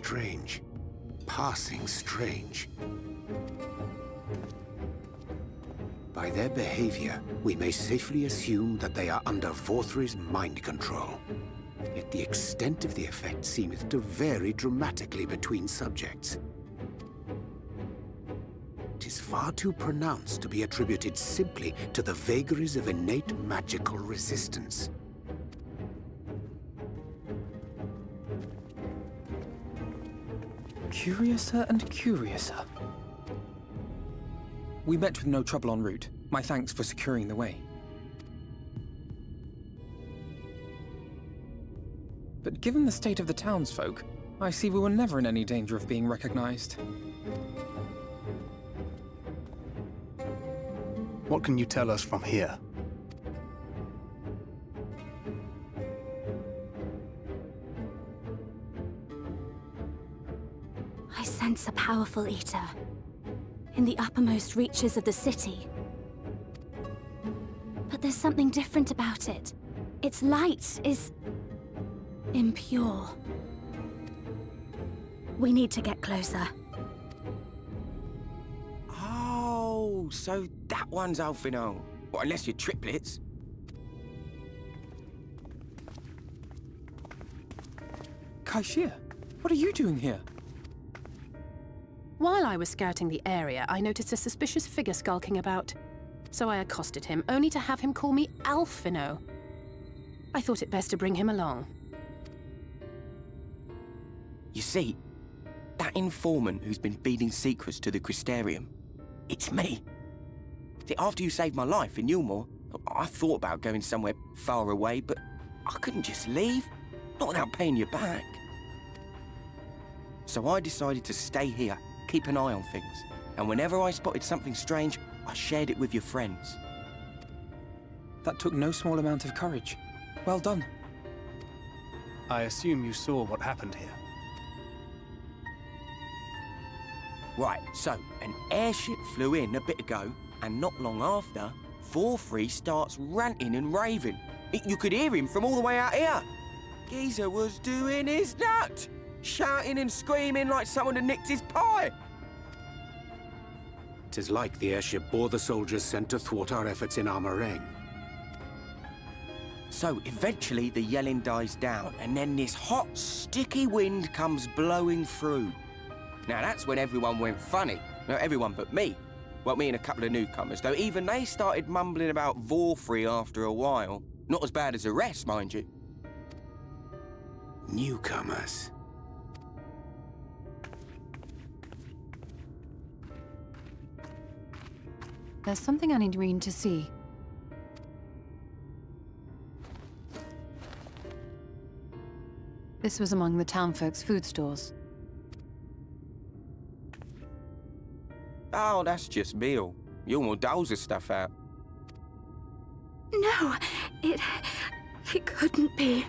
strange. Passing strange. By their behavior, we may safely assume that they are under Vorthri's mind control. Yet the extent of the effect seemeth to vary dramatically between subjects. It is far too pronounced to be attributed simply to the vagaries of innate magical resistance. Curiouser and curiouser. We met with no trouble en route. My thanks for securing the way. But given the state of the townsfolk, I see we were never in any danger of being recognized. What can you tell us from here? I sense a powerful eater in the uppermost reaches of the city. But there's something different about it. Its light is impure. We need to get closer. Oh, so that one's Aphelion. Well, unless you're triplets. Kaishir, what are you doing here? While I was scouting the area, I noticed a suspicious figure skulking about. So I accosted him, only to have him call me Alphino. I thought it best to bring him along. You see, that informant who's been feeding secrets to the Crystarium, it's me. See, after you saved my life in Yulmore, I thought about going somewhere far away, but I couldn't just leave, not without paying you back. So I decided to stay here, keep an eye on things, and whenever I spotted something strange, I shared it with your friends. That took no small amount of courage. Well done. I assume you saw what happened here. Right, so an airship flew in a bit ago, and not long after, Vorthri starts ranting and raving. You could hear him from all the way out here. Geezer was doing his nut, shouting and screaming like someone had nicked his pie. 'Tis like the airship bore the soldiers sent to thwart our efforts in Armorang. So eventually the yelling dies down, and then this hot, sticky wind comes blowing through. Now that's when everyone went funny. No, everyone but me. Well, me and a couple of newcomers, though even they started mumbling about Vorthri after a while. Not as bad as the rest, mind you. Newcomers. There's something I need Reen to see. This was among the townfolk's food stores. Oh, that's just meal. Yulmore doles the stuff out. No, it couldn't be.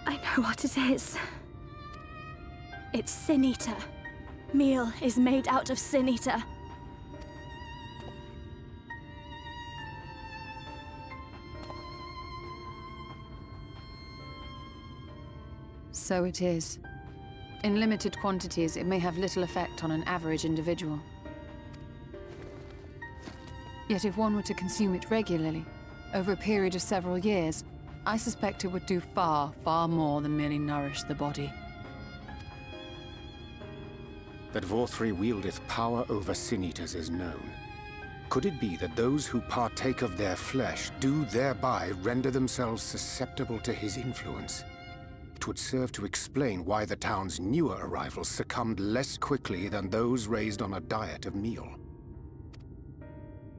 I know what it is. It's Sin Eater. Meal is made out of Sin Eater. So it is. In limited quantities, it may have little effect on an average individual. Yet if one were to consume it regularly, over a period of several years, I suspect it would do far, far more than merely nourish the body. That Vorthri wieldeth power over Sin-Eaters is known. Could it be that those who partake of their flesh do thereby render themselves susceptible to his influence? It would serve to explain why the town's newer arrivals succumbed less quickly than those raised on a diet of meal.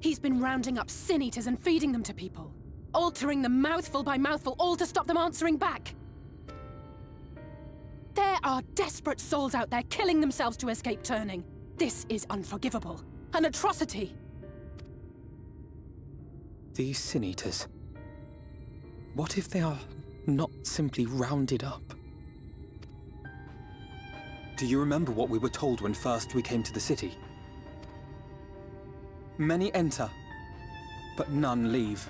He's been rounding up Sin Eaters and feeding them to people. Altering them mouthful by mouthful, all to stop them answering back. There are desperate souls out there killing themselves to escape turning. This is unforgivable. An atrocity. These Sin-Eaters. What if they are not simply rounded up? Do you remember what we were told when first we came to the city? Many enter, but none leave.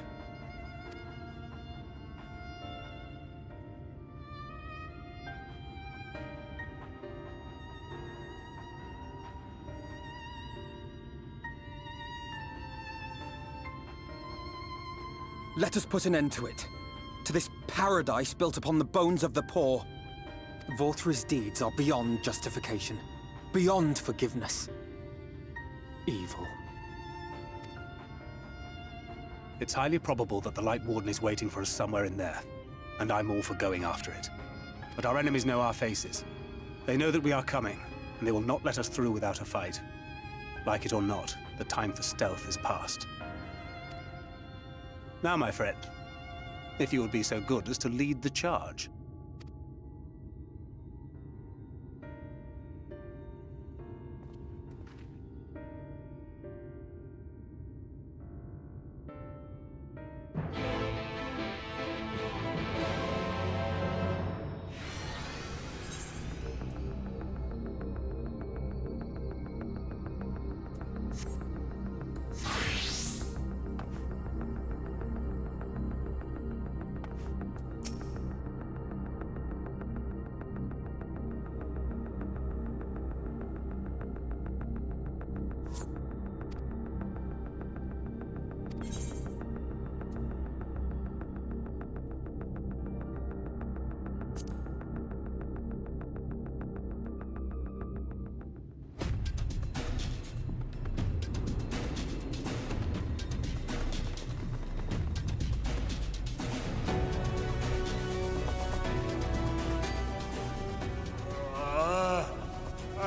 Let us put an end to it. To this paradise built upon the bones of the poor. Vorthri's deeds are beyond justification. Beyond forgiveness. Evil. It's highly probable that the Light Warden is waiting for us somewhere in there, and I'm all for going after it. But our enemies know our faces. They know that we are coming, and they will not let us through without a fight. Like it or not, the time for stealth is past. Now, my friend, if you would be so good as to lead the charge.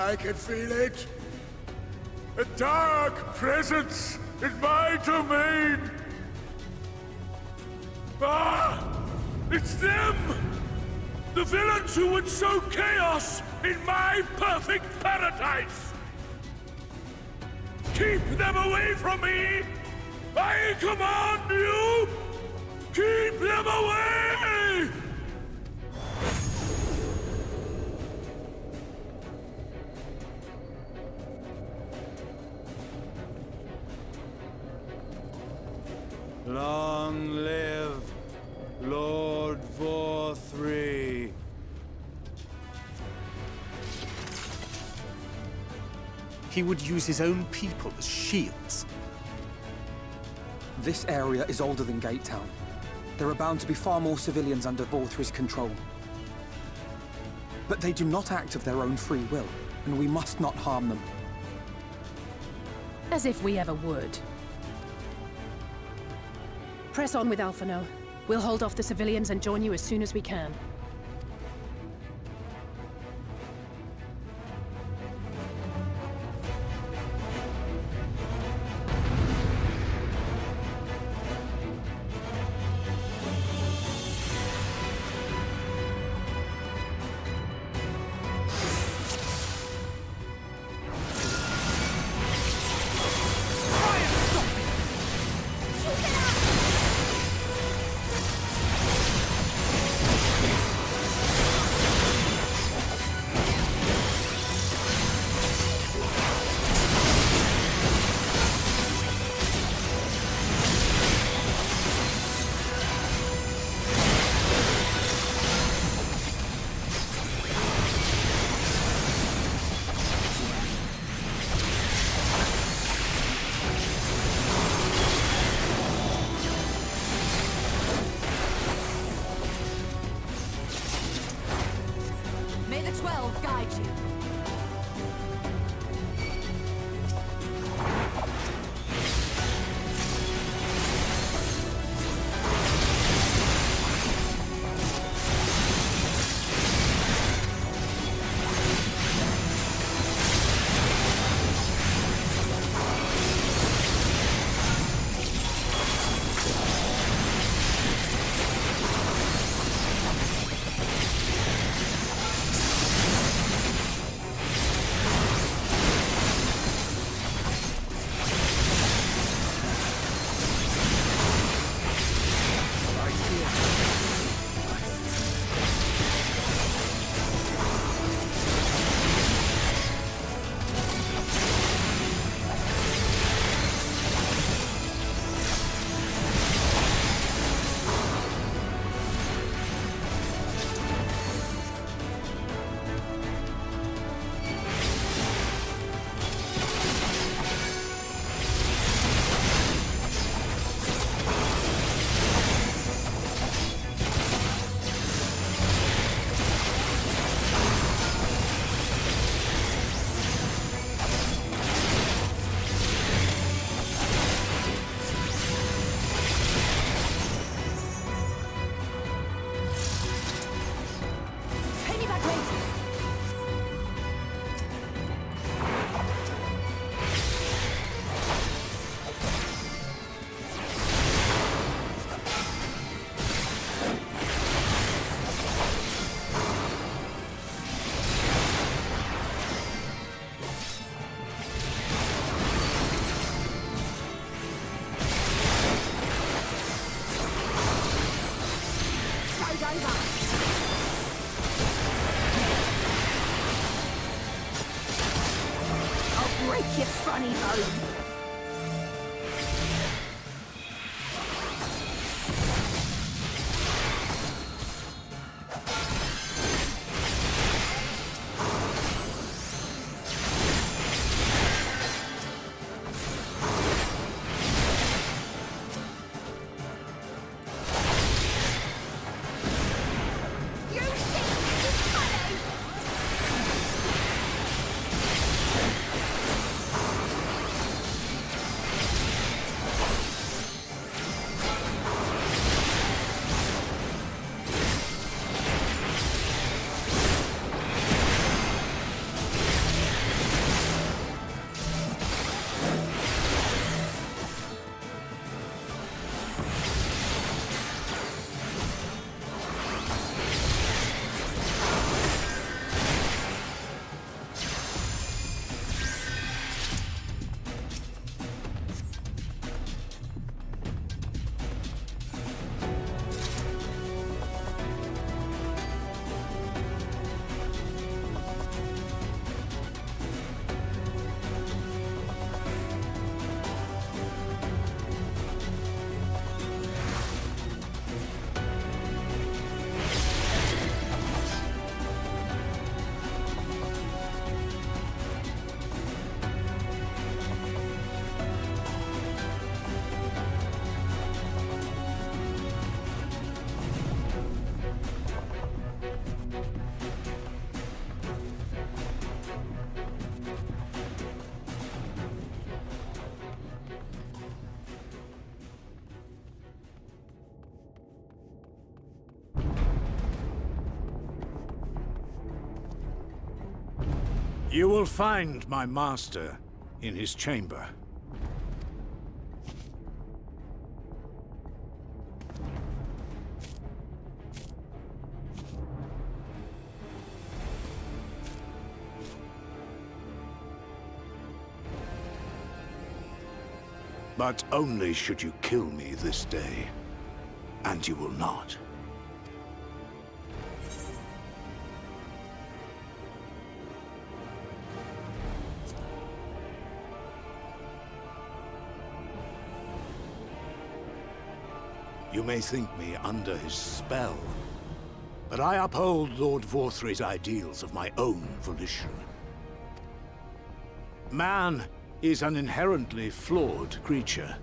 I can feel it. A dark presence in my domain. Ah! It's them! The villains who would sow chaos in my perfect paradise! Keep them away from me! I command you! Keep them away! Long live Lord Vorthri. He would use his own people as shields. This area is older than Gate Town. There are bound to be far more civilians under Vorthri's control. But they do not act of their own free will, and we must not harm them. As if we ever would. Press on with Alphino. We'll hold off the civilians and join you as soon as we can. ride over. I'll break your funny bone. You will find my master in his chamber. But only should you kill me this day. And you will not. You may think me under his spell, but I uphold Lord Vorthry's ideals of my own volition. Man is an inherently flawed creature.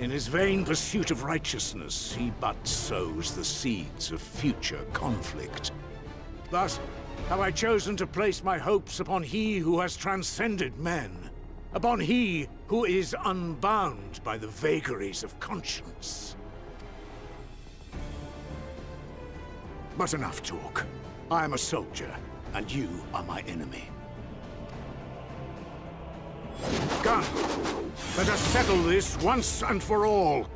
In his vain pursuit of righteousness, he but sows the seeds of future conflict. Thus, have I chosen to place my hopes upon he who has transcended men, upon he who is unbound by the vagaries of conscience. But enough talk. I am a soldier, and you are my enemy. Come, let us settle this once and for all.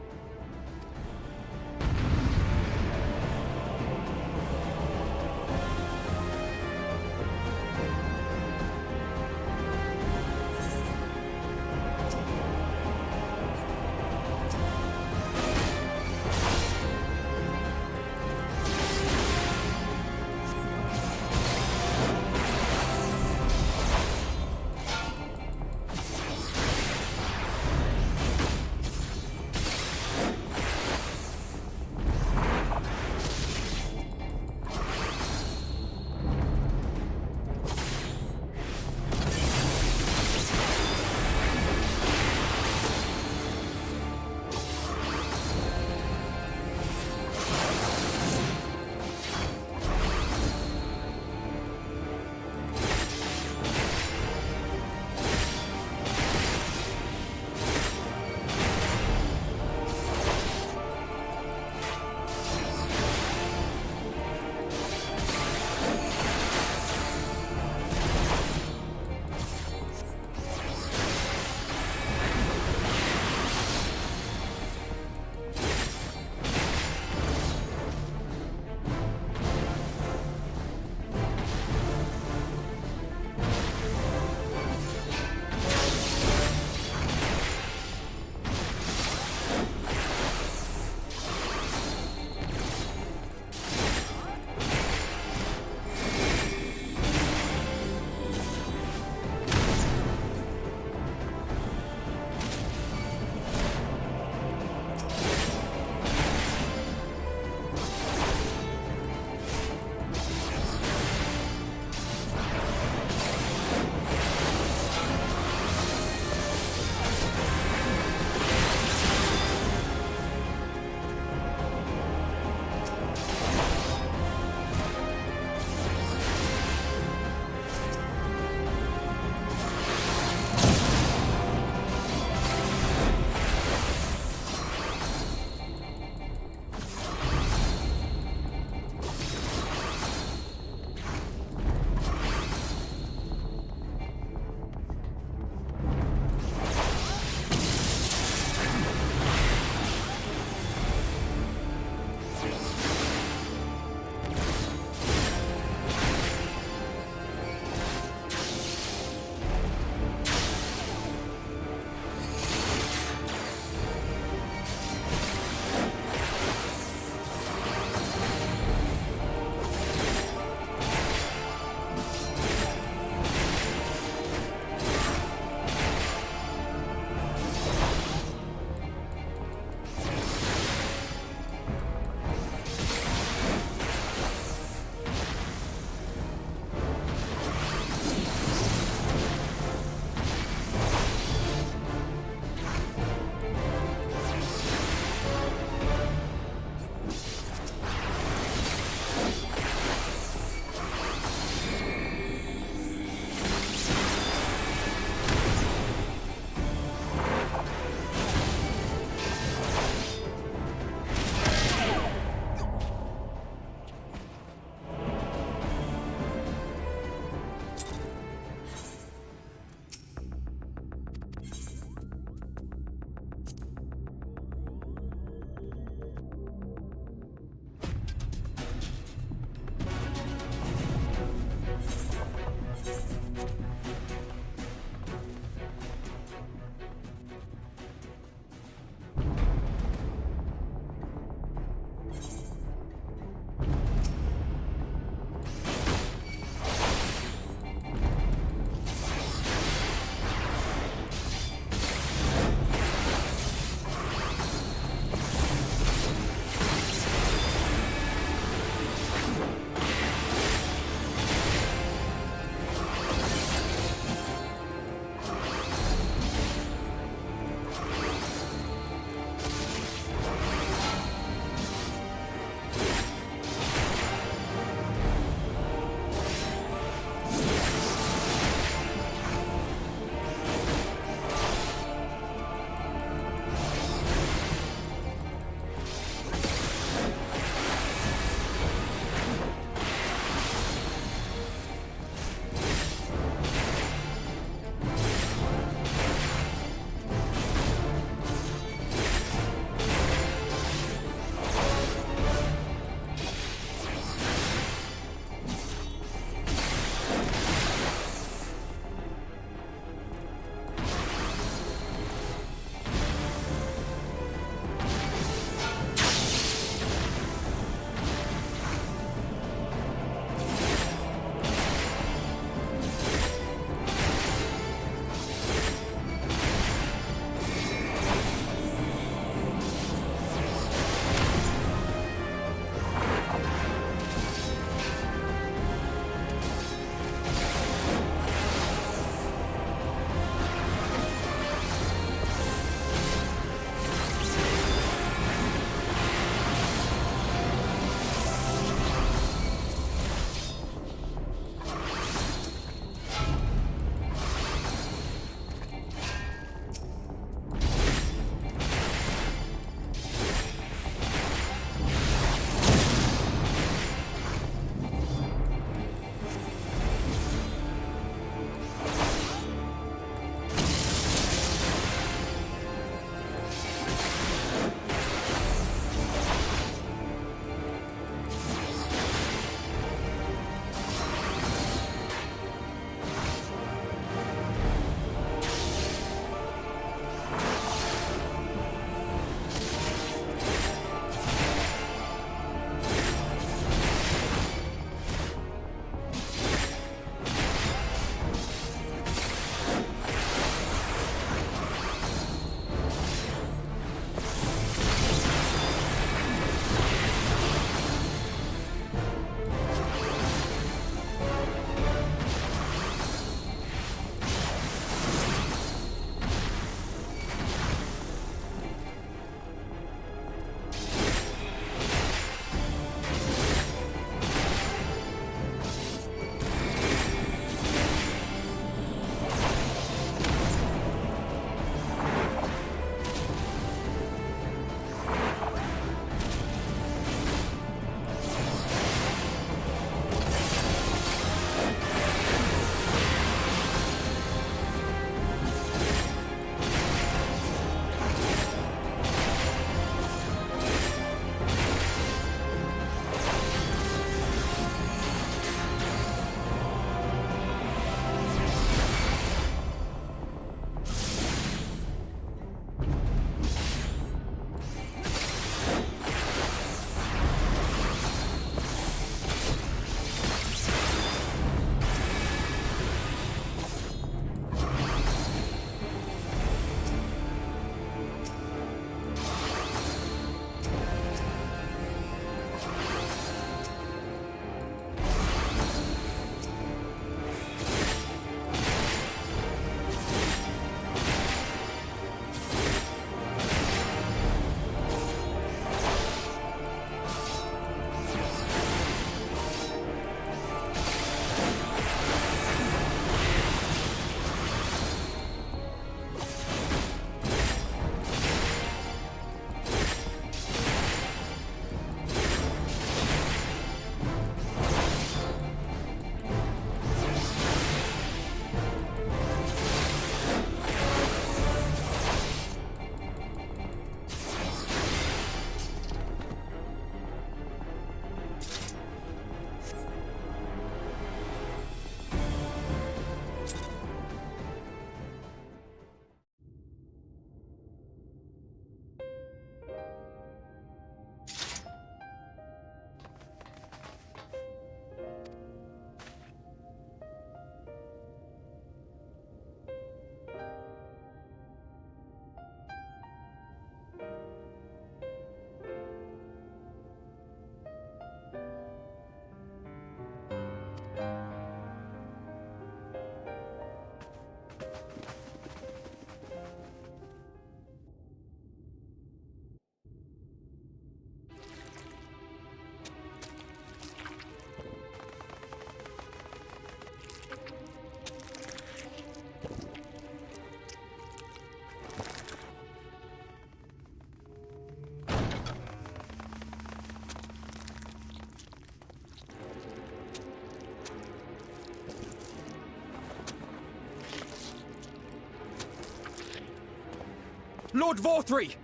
Lord Vorthri!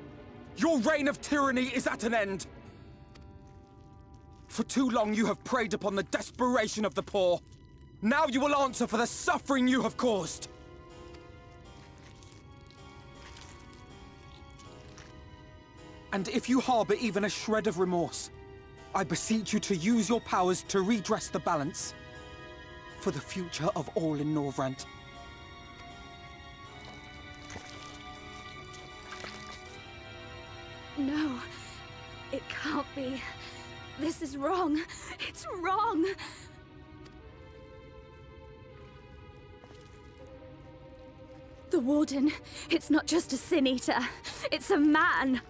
Your reign of tyranny is at an end! For too long you have preyed upon the desperation of the poor. Now you will answer for the suffering you have caused! And if you harbor even a shred of remorse, I beseech you to use your powers to redress the balance. For the future of all in Norvrant. No, it can't be. This is wrong. It's wrong. The Warden, it's not just a Sin Eater. It's a man.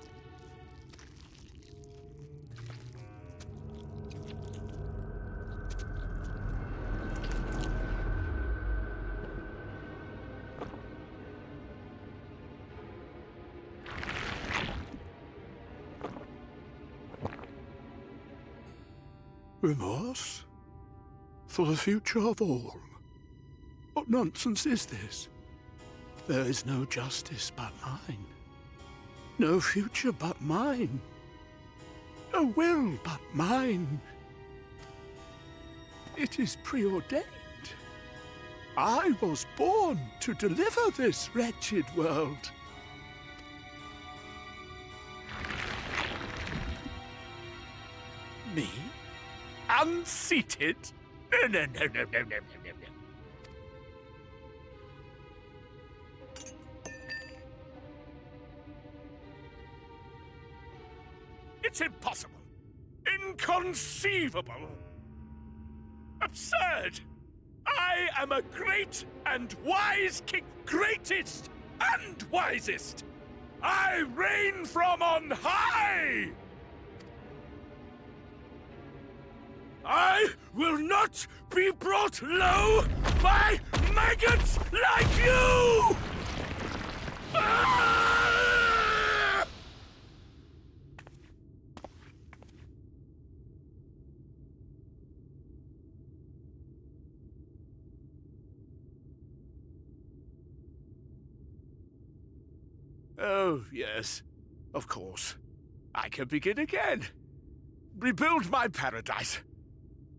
Remorse? For the future of all? What nonsense is this? There is no justice but mine. No future but mine. No will but mine. It is preordained. I was born to deliver this wretched world. Me? Unseated? No. It's impossible. Inconceivable. Absurd. I am a great and wise king. Greatest and wisest. I reign from on high. I will not be brought low by maggots like you! Ah! Oh, yes, of course. I can begin again. Rebuild my paradise.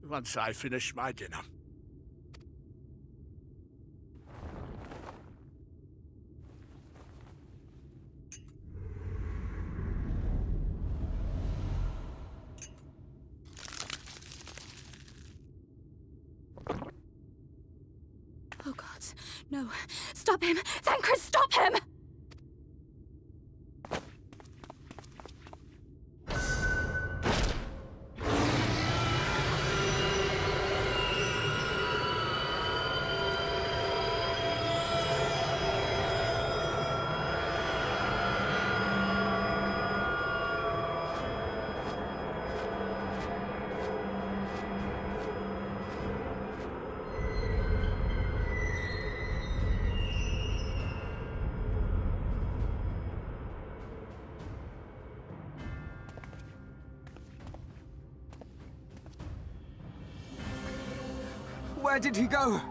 Once I finish my dinner. Oh God, no. Stop him! Thancred, stop him! Where did he go?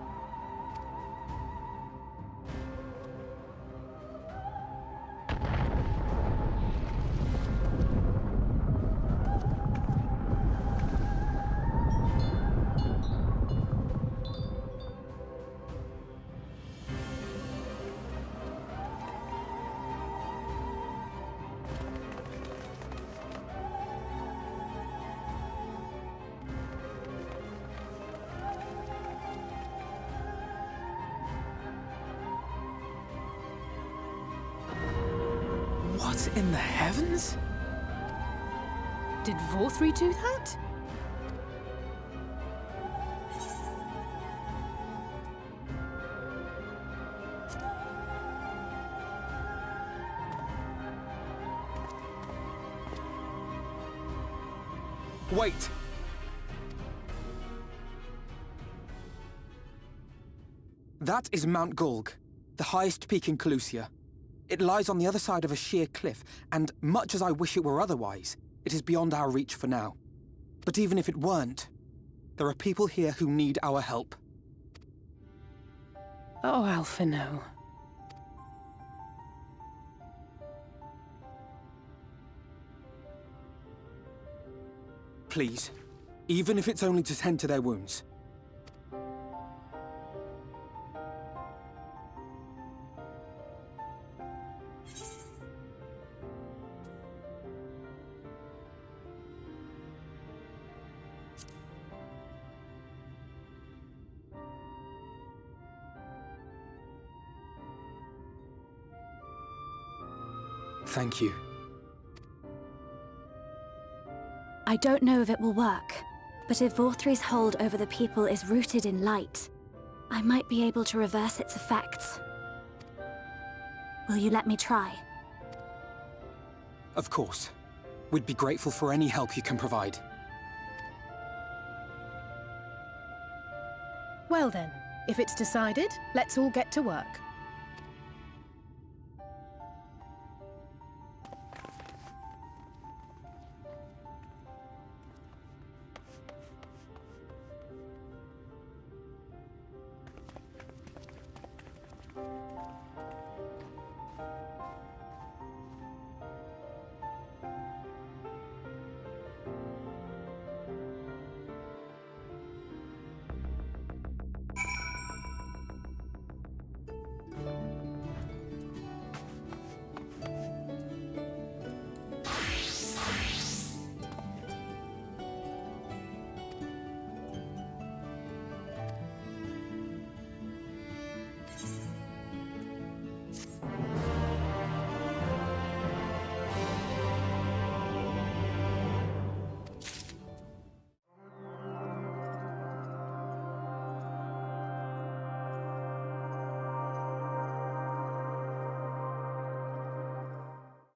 What in the heavens? Did Vorthri do that? Wait! That is Mount Gulg, the highest peak in Calusia. It lies on the other side of a sheer cliff, and much as I wish it were otherwise, it is beyond our reach for now. But even if it weren't, there are people here who need our help. Oh, Alphino. Please. Even if it's only to tend to their wounds. Thank you. I don't know if it will work, but if Vorthri's hold over the people is rooted in light, I might be able to reverse its effects. Will you let me try? Of course. We'd be grateful for any help you can provide. Well then, if it's decided, let's all get to work.